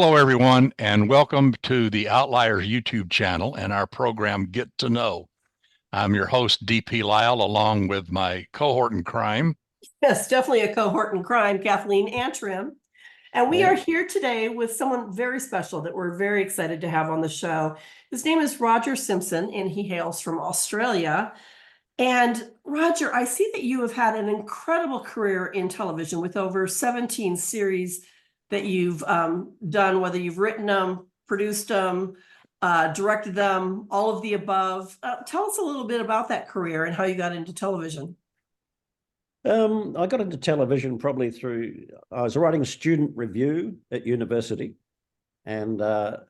Hello, everyone, and welcome to the Outlier YouTube channel and our program, Get to Know. I'm your host, DP Lyle, along with my cohort in crime. Yes, definitely a cohort in crime, Kathleen Antrim. And we are here today with someone very special that we're very excited to have on the show. His name is Roger Simpson, and he hails from Australia. And Roger, I see that you have had an incredible career in television with over 17 series that you've done, whether you've written them, produced them, directed them, all of the above. Tell us a little bit about that career and how you got into television. I got into television probably I was writing a student review at university, and the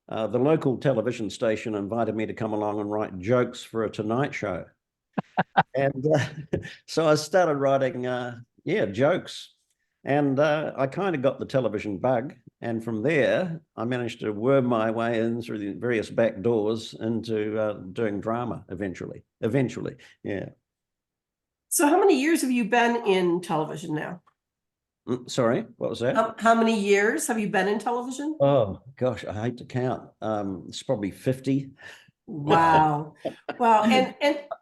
local television station invited me to come along and write jokes for a Tonight Show. And so I started writing, jokes. And I kind of got the television bug. And from there, I managed to worm my way in through the various back doors into doing drama eventually, yeah. So how many years have you been in television now? Sorry, what was that? How many years have you been in television? Oh, gosh, I hate to count. It's probably 50. Wow. Wow. And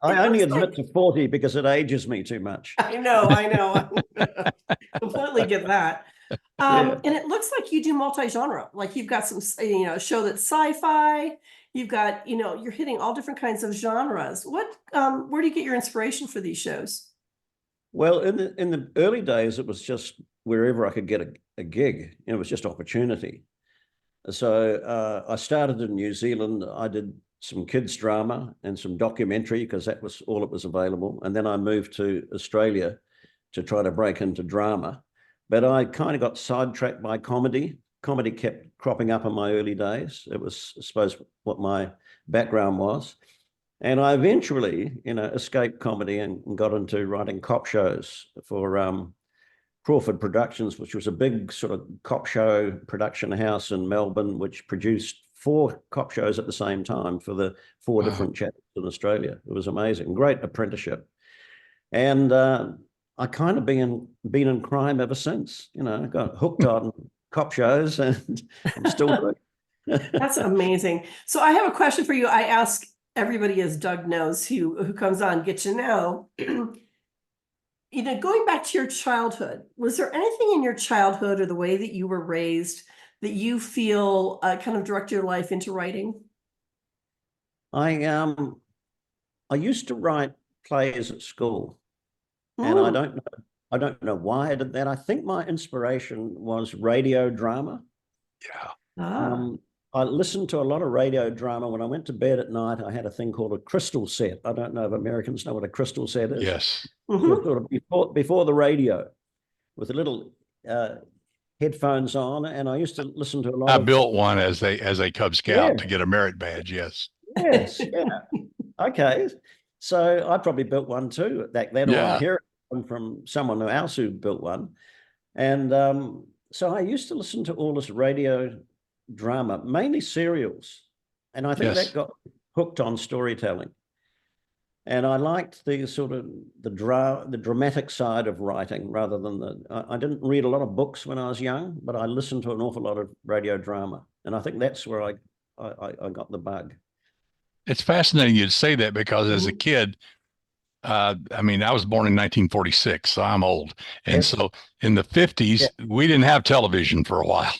I only admit to 40 because it ages me too much. I know. Completely get that. And it looks like you do multi-genre. Like you've got some, show that's sci-fi. You've got, you're hitting all different kinds of genres. Where do you get your inspiration for these shows? Well, in the early days, it was just wherever I could get a gig. It was just opportunity. So I started in New Zealand. I did some kids drama and some documentary because that was all that was available. And then I moved to Australia to try to break into drama. But I kind of got sidetracked by comedy. Comedy kept cropping up in my early days. It was, I suppose, what my background was. And I eventually, escaped comedy and got into writing cop shows for Crawford Productions, which was a big sort of cop show production house in Melbourne, which produced 4 cop shows at the same time for the 4 different chapters in Australia. It was amazing, great apprenticeship. And I kind of been in crime ever since. I got hooked on cop shows and I'm still doing it. That's amazing. So I have a question for you. I ask everybody, as Doug knows, who comes on Get to Know. Going back to your childhood, was there anything in your childhood or the way that you were raised that you feel kind of direct your life into writing? I used to write plays at school, and I don't know why I did that. I think my inspiration was radio drama. Yeah. I listened to a lot of radio drama. When I went to bed at night, I had a thing called a crystal set. I don't know if Americans know what a crystal set is. Yes. Sort of before the radio, with a little headphones on, and I used to listen to a lot. I built one as a Cub Scout to get a merit badge. Yes. Yes. Yeah. Okay. So I probably built one too back then. Yeah. I hear it from someone else who built one, and so I used to listen to all this radio drama, mainly serials, and I think that got hooked on storytelling. And I liked the sort of the dramatic side of writing rather than I didn't read a lot of books when I was young, but I listened to an awful lot of radio drama, and I think that's where I got the bug. It's fascinating you'd say that because as a kid, I was born in 1946, so I'm old, and so in the 50s we didn't have television for a while.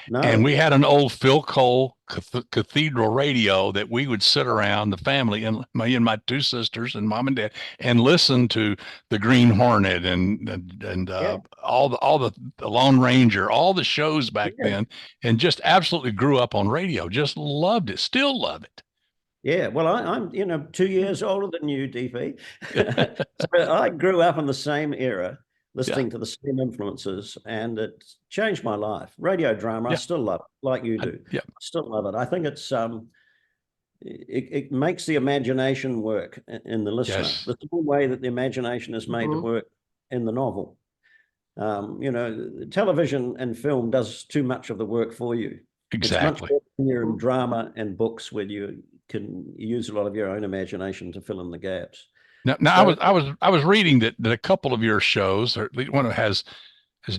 No. And we had an old Phil Cole cathedral radio that we would sit around, the family, and my 2 sisters and mom and dad, and listen to the Green Hornet and all the Lone Ranger, all the shows back then, and just absolutely grew up on radio. Just loved it, still love it. Yeah, well, I'm 2 years older than you, DP. So I grew up in the same era, listening to the same influences, and it changed my life. Radio drama, I still love it, like you do. I still love it. I think it's it makes the imagination work in the listener. Yes. The same way that the imagination is made to work in the novel. Television and film does too much of the work for you. Exactly. It's much better when you're in drama and books where you can use a lot of your own imagination to fill in the gaps. Now I was reading that a couple of your shows, or at least one has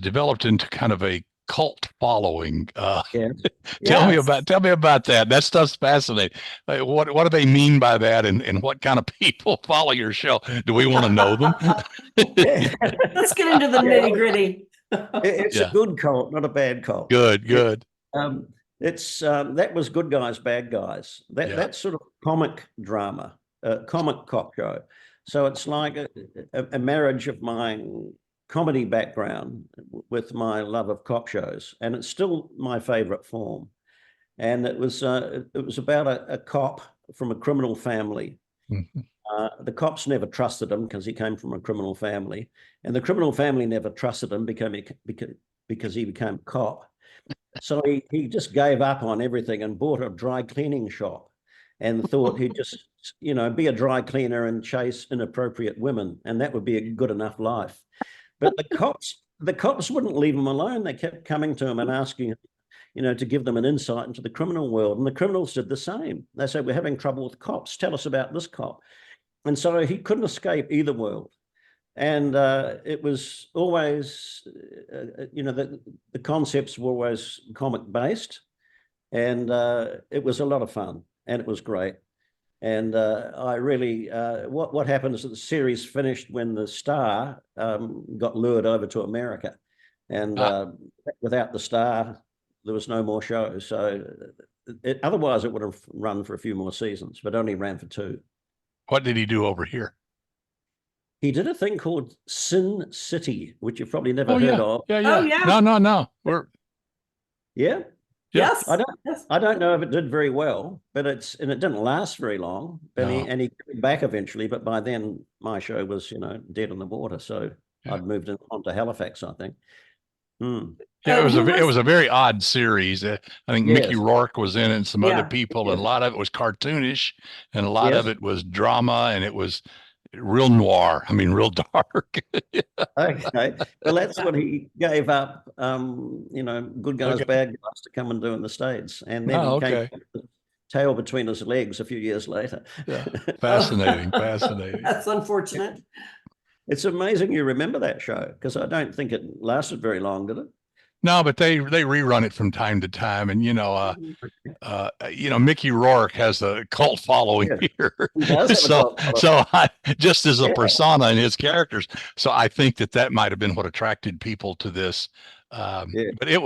developed into kind of a cult following. Yeah. Tell Yes. me about that. That stuff's fascinating. What do they mean by that, and what kind of people follow your show? Do we want to know them? Yeah. Let's get into the Yeah. nitty gritty. It's Yeah. a good cult, not a bad cult. Good, good. It's that was Good Guys, Bad Guys. That's sort of comic drama, comic cop show. So it's like a marriage of my comedy background with my love of cop shows, and it's still my favorite form. And it was about a cop from a criminal family. Mhm. The cops never trusted him because he came from a criminal family, and the criminal family never trusted him because he became a cop. So he just gave up on everything and bought a dry cleaning shop and thought he'd just, be a dry cleaner and chase inappropriate women, and that would be a good enough life. But the cops wouldn't leave him alone. They kept coming to him and asking to give them an insight into the criminal world. And the criminals did the same. They said, "We're having trouble with cops. Tell us about this cop." And so he couldn't escape either world. And it was always, the concepts were always comic based, and it was a lot of fun, and it was great. And I really, what happened is that the series finished when the star got lured over to America, and without the star, there was no more shows. So otherwise, it would have run for a few more seasons, but only ran for 2. What did he do over here? He did a thing called Sin City, which you've probably never heard of. Yeah, Oh, yeah. yeah. No. Yeah. Yes. I don't know if it did very well, but it didn't last very long. But No. he came back eventually, but by then my show was, dead in the water. So I'd moved on to Halifax, I think. Yeah, it was a very odd series. I think Mickey Yes. Rourke was in it and some other Yeah. people, and a Yes. lot of it was cartoonish, and a lot of Yes. it was drama, and it was real noir. I mean, real dark. Okay. Well, that's what he gave up, Good Guys, Okay. Bad Guys to come and do in the States. And then Oh, he came okay. with the tail between his legs a few years later. Yeah. Fascinating. Fascinating. That's unfortunate. It's amazing you remember that show, because I don't think it lasted very long, did it? No, but they rerun it from time to time, and Mickey Rourke has a cult following here. He does have a So cult following. just as a Yeah. persona in his characters. So I think that might have been what attracted people to this. Yeah. But it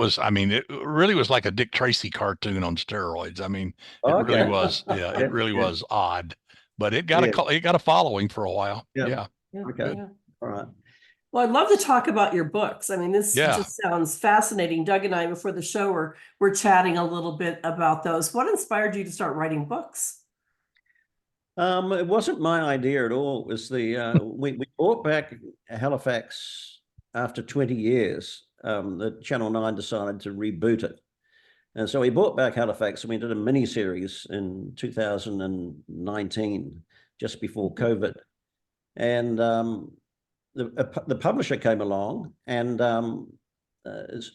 really was like a Dick Tracy cartoon on steroids. I mean, it Okay. really was. Yeah, it really Yeah. was odd, but it got Yeah. it got a following for a while. Yeah. Yeah, Okay. yeah. All right. Well, I'd love to talk about your books. I mean, this Yeah. just sounds fascinating. Doug and I, before the show, we're chatting a little bit about those. What inspired you to start writing books? It wasn't my idea at all. It was we brought back Halifax after 20 years. The Channel 9 decided to reboot it. And so we brought back Halifax, and we did a mini series in 2019, just before COVID. And the publisher came along, and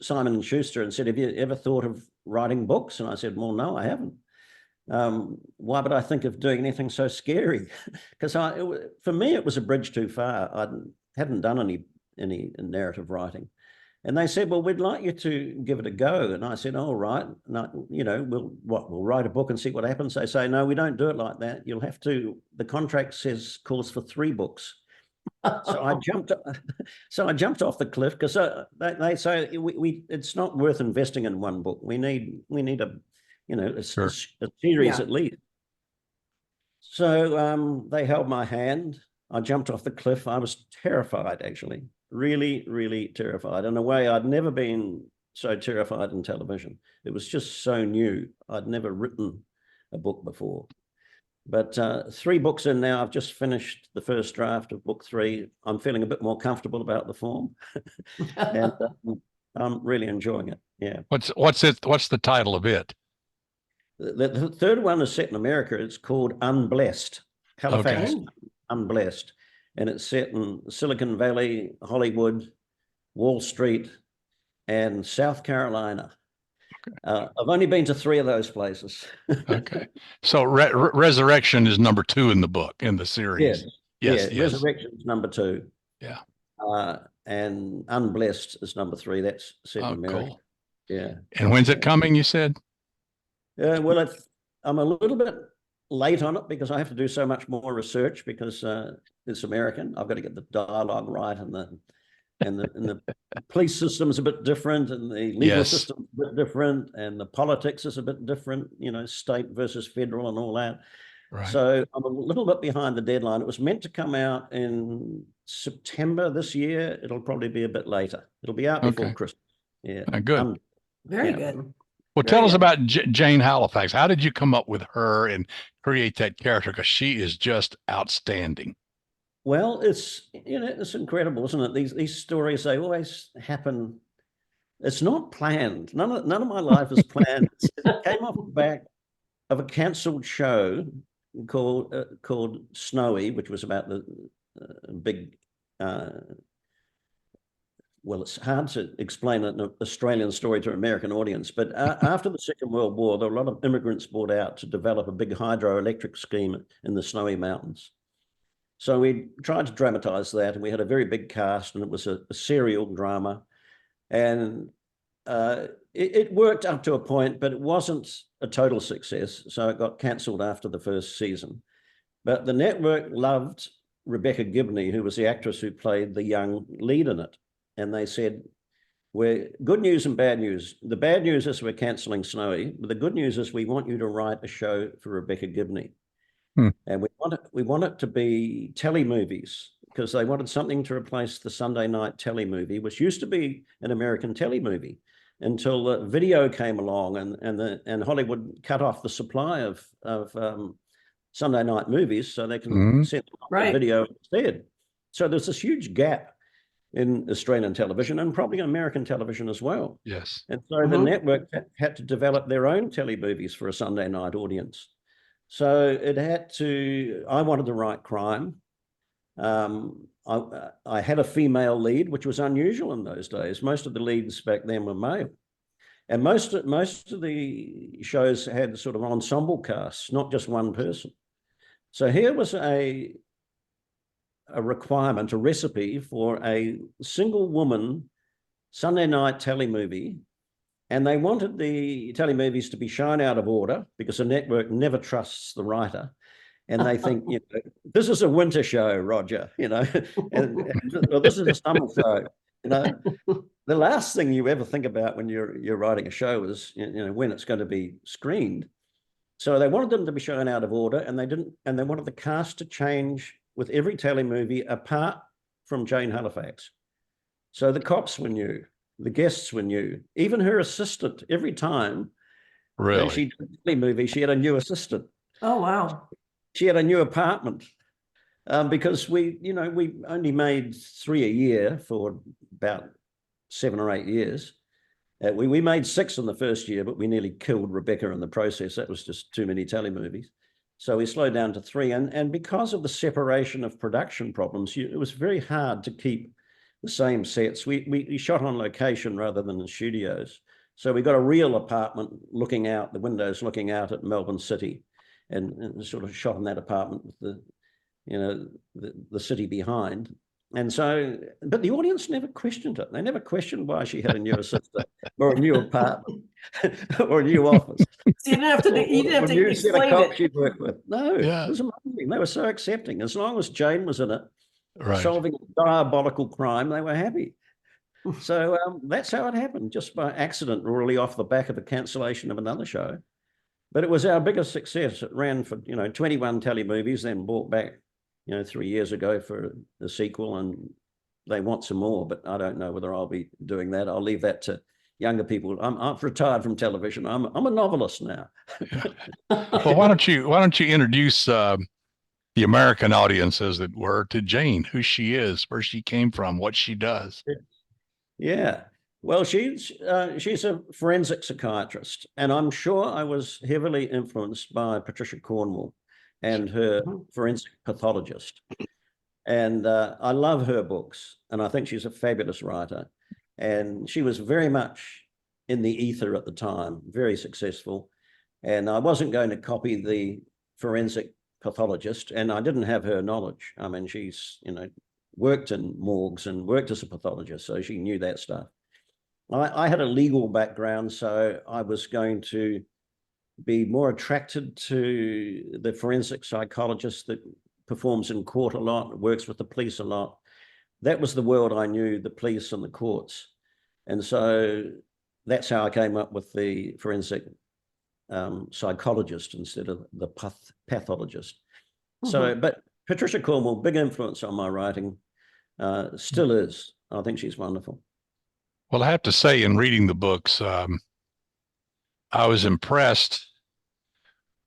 Simon & Schuster, and said, "Have you ever thought of writing books?" And I said, "Well, no, I haven't. Why would I think of doing anything so scary?" Because for me, it was a bridge too far. I hadn't done any narrative writing. And they said, "Well, we'd like you to give it a go." And I said, "All right. No, we'll write a book and see what happens." They say, "No, we don't do it like that. You'll have to, the contract calls for 3 books. So I jumped off the cliff, because they say it's not worth investing in one book. We need a Sure. a series Yeah. at least. So they held my hand. I jumped off the cliff. I was terrified, actually, really, really terrified. In a way, I'd never been so terrified in television. It was just so new. I'd never written a book before. But 3 books in now. I've just finished the first draft of book 3. I'm feeling a bit more comfortable about the form, and I'm really enjoying it. Yeah. What's the title of it? The third one is set in America. It's called Unblessed. Halifax, Okay. Unblessed. And it's set in Silicon Valley, Hollywood, Wall Street, and South Carolina. I've only been to 3 of those places. Okay. So Resurrection is number 2 in the book, in the series. Yes. Resurrection is number 2. Yeah. And Unblessed is number 3. That's set in America. Cool. Yeah. And when's it Yeah. coming, you said? Well, I'm a little bit late on it because I have to do so much more research because it's American. I've got to get the dialogue right, and the police system is a bit different, and the legal Yes. system is a bit different, and the politics is a bit different, state versus federal and all that. Right. So I'm a little bit behind the deadline. It was meant to come out in September this year. It'll probably be a bit later. It'll be out before Christmas. Yeah. Good. Very Yeah. good. Well, Very tell us good. about Jane Halifax. How did you come up with her and create that character? Because she is just outstanding. Well, it's incredible, isn't it? These stories, they always happen. It's not planned. None of my life is planned. It came off the back of a cancelled show called Snowy, which was about the big. Well, it's hard to explain an Australian story to an American audience, but after the Second World War, there were a lot of immigrants brought out to develop a big hydroelectric scheme in the Snowy Mountains. So we tried to dramatize that, and we had a very big cast, and it was a serial drama. And it worked up to a point, but it wasn't a total success. So it got cancelled after the first season. But the network loved Rebecca Gibney, who was the actress who played the young lead in it. And they said, we're good news and bad news. The bad news is we're cancelling Snowy, but the good news is we want you to write a show for Rebecca Gibney. And we want it to be telemovies, because they wanted something to replace the Sunday night telemovie, which used to be an American telemovie until the video came along and Hollywood cut off the supply of Sunday night movies so they can send the video instead. So there's this huge gap in Australian television and probably American television as well. Yes. And so the network had to develop their own telemovies for a Sunday night audience. So it had to, I wanted to write crime. I had a female lead, which was unusual in those days. Most of the leads back then were male. And most of the shows had sort of ensemble casts, not just one person. So here was a requirement, a recipe for a single woman Sunday night telemovie. And they wanted the telemovies to be shown out of order because the network never trusts the writer. And they think, this is a winter show, Roger, or this is a summer show. The last thing you ever think about when you're writing a show is, when it's going to be screened. So they wanted them to be shown out of order, and they wanted the cast to change with every telemovie apart from Jane Halifax. So the cops were new, the guests were new, even her assistant. Every time she did a telemovie, she had a new assistant. Oh, wow. She had a new apartment because we only made 3 a year for about 7 or 8 years. We made 6 in the first year, but we nearly killed Rebecca in the process. That was just too many telemovies. So we slowed down to 3. And because of the separation of production problems, it was very hard to keep the same sets. We shot on location rather than in studios. So we got a real apartment looking out, the windows looking out at Melbourne City, and sort of shot in that apartment with the city behind. And so, but the audience never questioned it. They never questioned why she had a new assistant or a new apartment or a new office. So you didn't have to explain it. She'd worked with. No, it was amazing. They were so accepting. As long as Jane was in it, solving a diabolical crime, they were happy. So that's how it happened, just by accident, really off the back of a cancellation of another show. But it was our biggest success. It ran for 21 telemovies, then brought back 3 years ago for the sequel, and they want some more, but I don't know whether I'll be doing that. I'll leave that to younger people. I'm retired from television. I'm a novelist now. Well, why don't you introduce the American audience, as it were, to Jane, who she is, where she came from, what she does. Yeah. Well, she's a forensic psychiatrist, and I'm sure I was heavily influenced by Patricia Cornwall and her forensic pathologist. And I love her books, and I think she's a fabulous writer. And she was very much in the ether at the time, very successful. And I wasn't going to copy the forensic pathologist, and I didn't have her knowledge. I mean, she's, worked in morgues and worked as a pathologist, so she knew that stuff. I had a legal background, so I was going to be more attracted to the forensic psychologist that performs in court a lot, works with the police a lot. That was the world I knew, the police and the courts. And so that's how I came up with the forensic psychologist instead of the pathologist. So, but Patricia Cornwell, big influence on my writing, still is. I think she's wonderful. Well, I have to say, in reading the books, I was impressed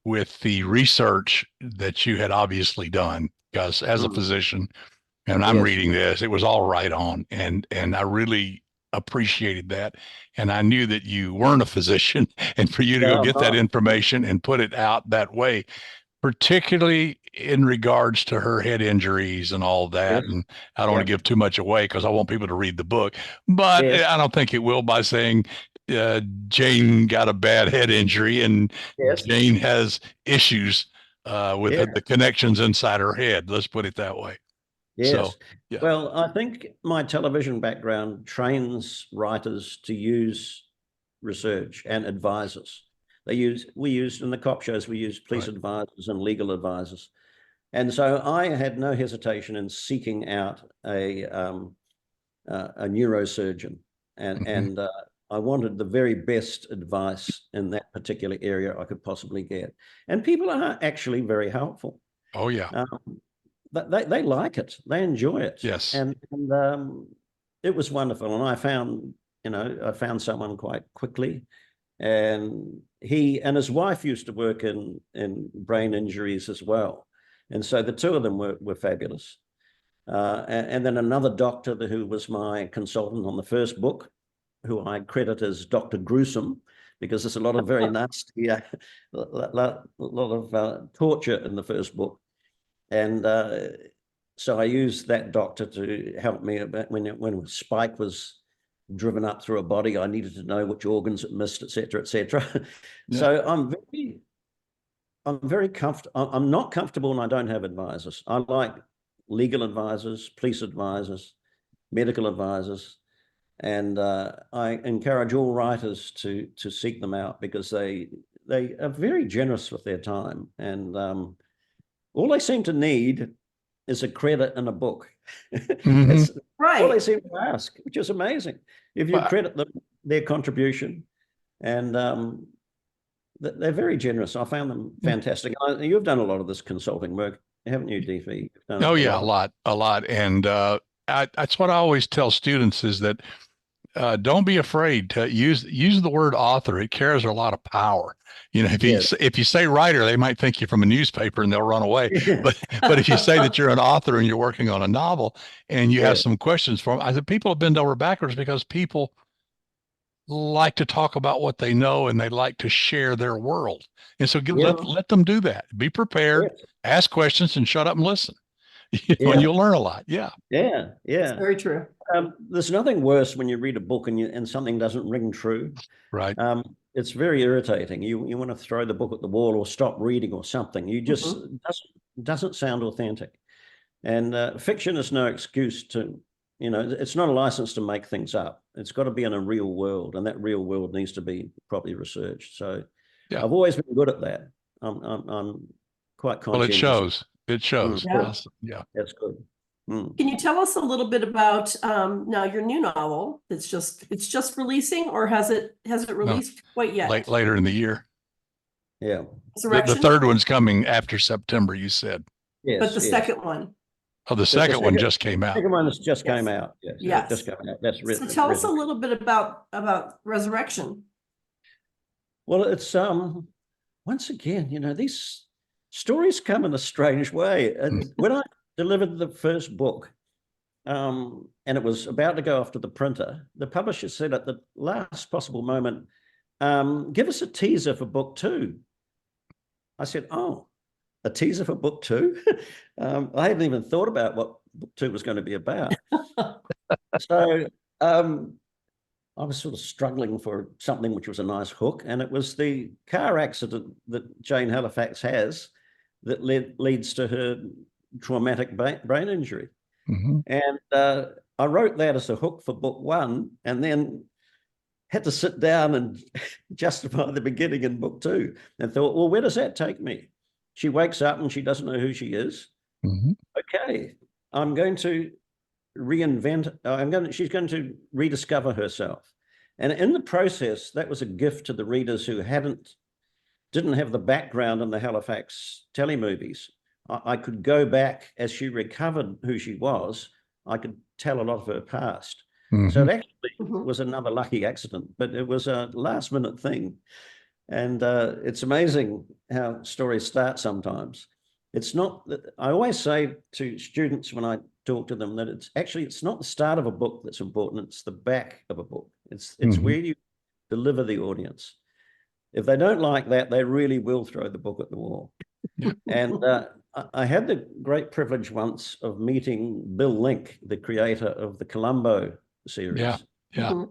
with the research that you had obviously done, because as a physician, and I'm reading this, it was all right on. And I really appreciated that. And I knew that you weren't a physician, and for you to go get that information and put it out that way, particularly in regards to her head injuries and all that. And I don't want to give too much away because I want people to read the book, but I don't think it will by saying Jane got a bad head injury and Jane has issues with the connections inside her head. Let's put it that way. Yes. So, well, I think my television background trains writers to use research and advisors. We used in the cop shows, we used police advisors and legal advisors. And so I had no hesitation in seeking out a neurosurgeon, and I wanted the very best advice in that particular area I could possibly get. And people are actually very helpful. Oh yeah. They like it. They enjoy it. Yes. And it was wonderful. And I found someone quite quickly. And he and his wife used to work in brain injuries as well. And so the two of them were fabulous. And then another doctor who was my consultant on the first book, who I credit as Dr. Gruesome, because there's a lot of very nasty, a lot of torture in the first book. And so I used that doctor to help me about when Spike was driven up through a body. I needed to know which organs it missed, et cetera, et cetera. So I'm very comfortable. I'm not comfortable when I don't have advisors. I like legal advisors, police advisors, medical advisors. And I encourage all writers to seek them out, because they are very generous with their time. And all they seem to need is a credit and a book. That's all they seem to ask, which is amazing. If you credit them, their contribution, and they're very generous. I found them fantastic. You've done a lot of this consulting work, haven't you, DP? Oh yeah, a lot. And that's what I always tell students is that don't be afraid to use the word author. It carries a lot of power. You know, if you say writer, they might think you're from a newspaper and they'll run away. But if you say that you're an author and you're working on a novel and you have some questions for them, I said people have bent over backwards because people like to talk about what they know and they like to share their world. And so let them do that. Be prepared, ask questions, and shut up and listen. And you'll learn a lot. Yeah. It's very true. There's nothing worse when you read a book and something doesn't ring true. Right. It's very irritating. You want to throw the book at the wall or stop reading or something. You just doesn't sound authentic. And fiction is no excuse to, it's not a license to make things up. It's got to be in a real world, and that real world needs to be properly researched. So I've always been good at that. I'm quite conscious. Well, it shows. It shows. Yeah, that's good. Can you tell us a little bit about now your new novel? It's just releasing, or has it released quite yet? Later in the year. Yeah. The third one's coming after September, you said. Yes. But the second one. Oh, the second one just came out. The second one just came out. Yes. Just came out. That's written. So tell us a little bit about Resurrection. Well, it's once again, these stories come in a strange way. And when I delivered the first book, and it was about to go off to the printer, the publisher said at the last possible moment, give us a teaser for book 2. I said, oh, a teaser for book 2? I hadn't even thought about what book 2 was going to be about. So I was sort of struggling for something which was a nice hook, and it was the car accident that Jane Halifax has that leads to her traumatic brain injury. And I wrote that as a hook for book 1, and then had to sit down and justify the beginning in book 2 and thought, well, where does that take me? She wakes up and she doesn't know who she is. Mm-hmm. Okay, I'm going to she's going to rediscover herself. And in the process, that was a gift to the readers who didn't have the background in the Halifax telemovies. I could go back as she recovered who she was. I could tell a lot of her past. Mm-hmm. So it actually was another lucky accident, but it was a last minute thing. And it's amazing how stories start sometimes. It's not that I always say to students when I talk to them that it's not the start of a book that's important, it's the back of a book. It's where you deliver the audience. If they don't like that, they really will throw the book at the wall. Yeah. And I had the great privilege once of meeting Bill Link, the creator of the Columbo series. Yeah. Yeah.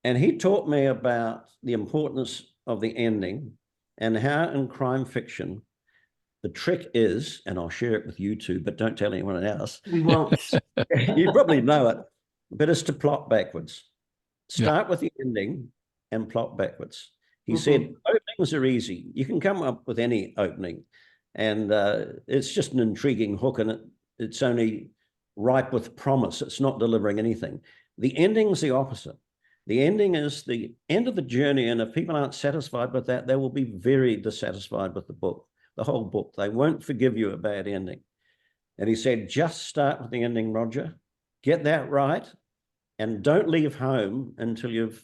And he taught me about the importance of the ending and how in crime fiction, the trick is, and I'll share it with you two, but don't tell anyone else. We won't. You probably know it, but it's to plot backwards. Start with the ending and plot backwards. He said, openings are easy. You can come up with any opening. And it's just an intriguing hook, and it's only ripe with promise. It's not delivering anything. The ending's the opposite. The ending is the end of the journey, and if people aren't satisfied with that, they will be very dissatisfied with the book, the whole book. They won't forgive you a bad ending. And he said, just start with the ending, Roger. Get that right, and don't leave home until you've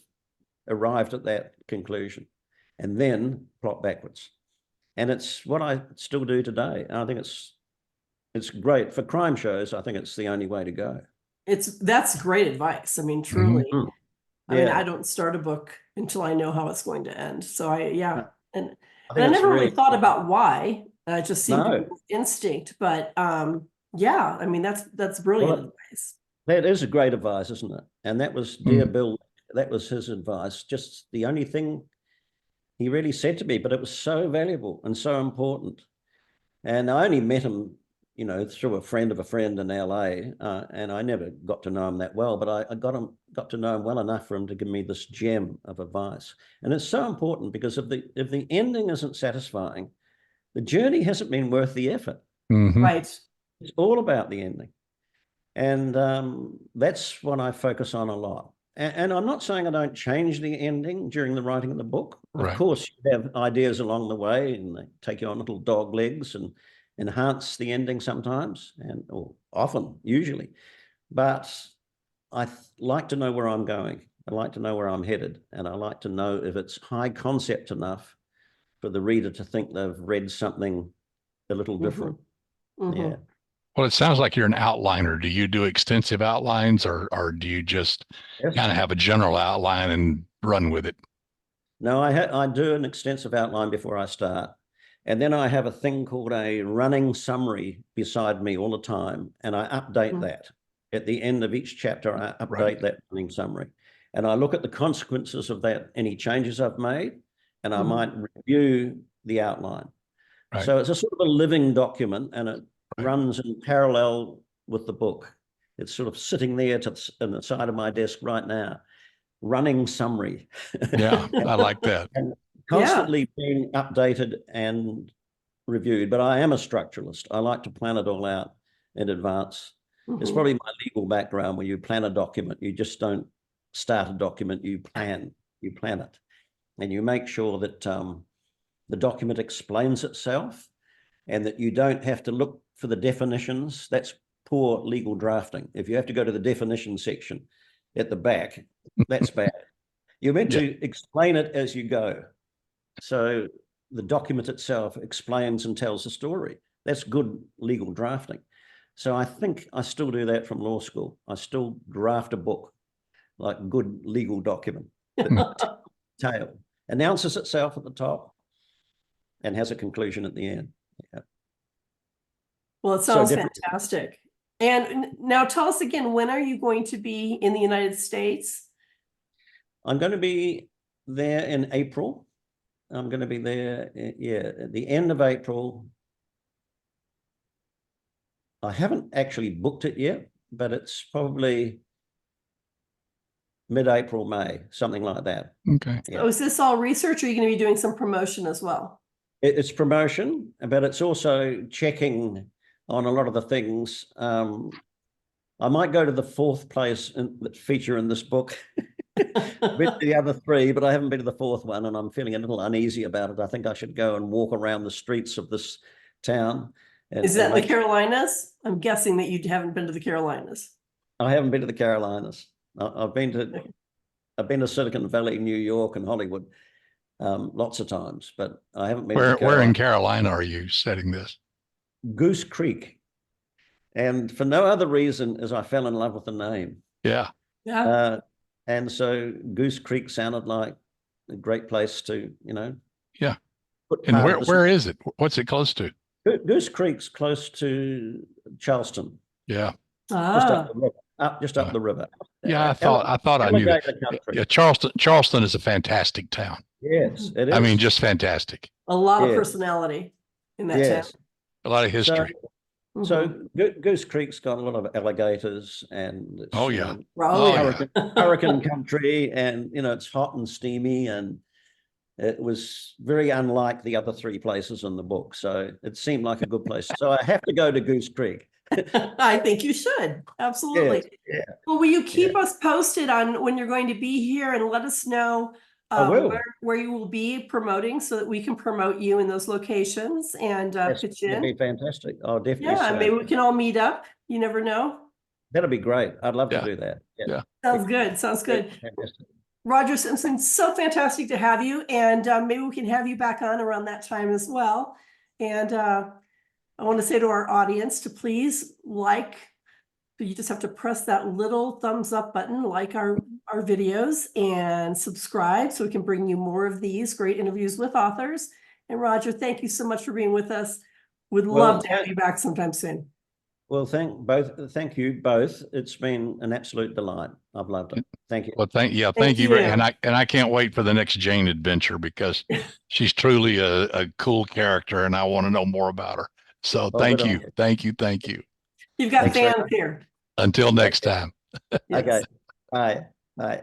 arrived at that conclusion, and then plot backwards. And it's what I still do today. And I think it's great for crime shows. I think it's the only way to go. That's great advice. I mean, truly. Mm-hmm. I mean, I don't start a book until I know how it's going to end. So and I never really thought about why. I just seemed to be instinct. But yeah, I mean, that's brilliant advice. That is a great advice, isn't it? And that was dear Bill. That was his advice. Just the only thing he really said to me, but it was so valuable and so important. And I only met him, through a friend of a friend in LA, and I never got to know him that well, but I got to know him well enough for him to give me this gem of advice. And it's so important because if the ending isn't satisfying, the journey hasn't been worth the effort. Right. It's all about the ending. And that's what I focus on a lot. And I'm not saying I don't change the ending during the writing of the book. Of course, you have ideas along the way, and they take you on little dog legs and enhance the ending sometimes, or often, usually. But I like to know where I'm going. I like to know where I'm headed. And I like to know if it's high concept enough for the reader to think they've read something a little different. Yeah. Well, it sounds like you're an outliner. Do you do extensive outlines, or do you just kind of have a general outline and run with it? No, I do an extensive outline before I start. And then I have a thing called a running summary beside me all the time. And I update that. At the end of each chapter, I update that running summary. And I look at the consequences of that, any changes I've made, and I might review the outline. So it's a sort of a living document, and it runs in parallel with the book. It's sort of sitting there on the side of my desk right now, running summary. Yeah, I like that. And constantly being updated and reviewed. But I am a structuralist. I like to plan it all out in advance. It's probably my legal background. When you plan a document, you just don't start a document, you plan it. And you make sure that the document explains itself, and that you don't have to look for the definitions. That's poor legal drafting. If you have to go to the definition section at the back, that's bad. You're meant to explain it as you go. So the document itself explains and tells the story. That's good legal drafting. So I think I still do that from law school. I still draft a book like a good legal document. Tale announces itself at the top and has a conclusion at the end. Yeah. Well, it sounds fantastic. And now tell us again, when are you going to be in the United States? I'm going to be there in April. I'm going to be there, at the end of April. I haven't actually booked it yet, but it's probably mid-April, May, something like that. Okay. So is this all research, or are you going to be doing some promotion as well? It's promotion, but it's also checking on a lot of the things. I might go to the fourth place that feature in this book. Been to the other three, but I haven't been to the fourth one, and I'm feeling a little uneasy about it. I think I should go and walk around the streets of this town. Is that in the Carolinas? I'm guessing that you haven't been to the Carolinas. I haven't been to the Carolinas. I've been to Silicon Valley, New York, and Hollywood lots of times, but I haven't been. Where in Carolina are you setting this? Goose Creek, and for no other reason as I fell in love with the name. Yeah. Yeah. And so Goose Creek sounded like a great place to, Yeah. And where is it? What's it close to? Goose Creek's close to Charleston. Yeah. Just up the river. Just up the river. Yeah, I thought I knew that. Yeah, Charleston is a fantastic town. Yes, it is. I mean, just fantastic. A lot of personality in that town. A lot of history. So Goose Creek's got a lot of alligators and hurricane country, and it's hot and steamy, and it was very unlike the other three places in the book. So it seemed like a good place. So I have to go to Goose Creek. I think you should. Absolutely. Yeah. Well, will you keep us posted on when you're going to be here, and let us know where you will be promoting, so that we can promote you in those locations and pitch in? That'd be fantastic. Oh, definitely. Yeah, maybe we can all meet up. You never know. That'd be great. I'd love to do that. Yeah. Sounds good. Sounds good. Fantastic. Roger Simpson, so fantastic to have you. And maybe we can have you back on around that time as well. And I want to say to our audience to please you just have to press that little thumbs up button, like our videos, and subscribe so we can bring you more of these great interviews with authors. And Roger, thank you so much for being with us. Would love to have you back sometime soon. Well, thank you both. It's been an absolute delight. I've loved it. Thank you. Well, thank you. And I can't wait for the next Jane adventure, because she's truly a cool character, and I want to know more about her. So thank you. You've got fans here. Until next time. Okay. Bye. Bye.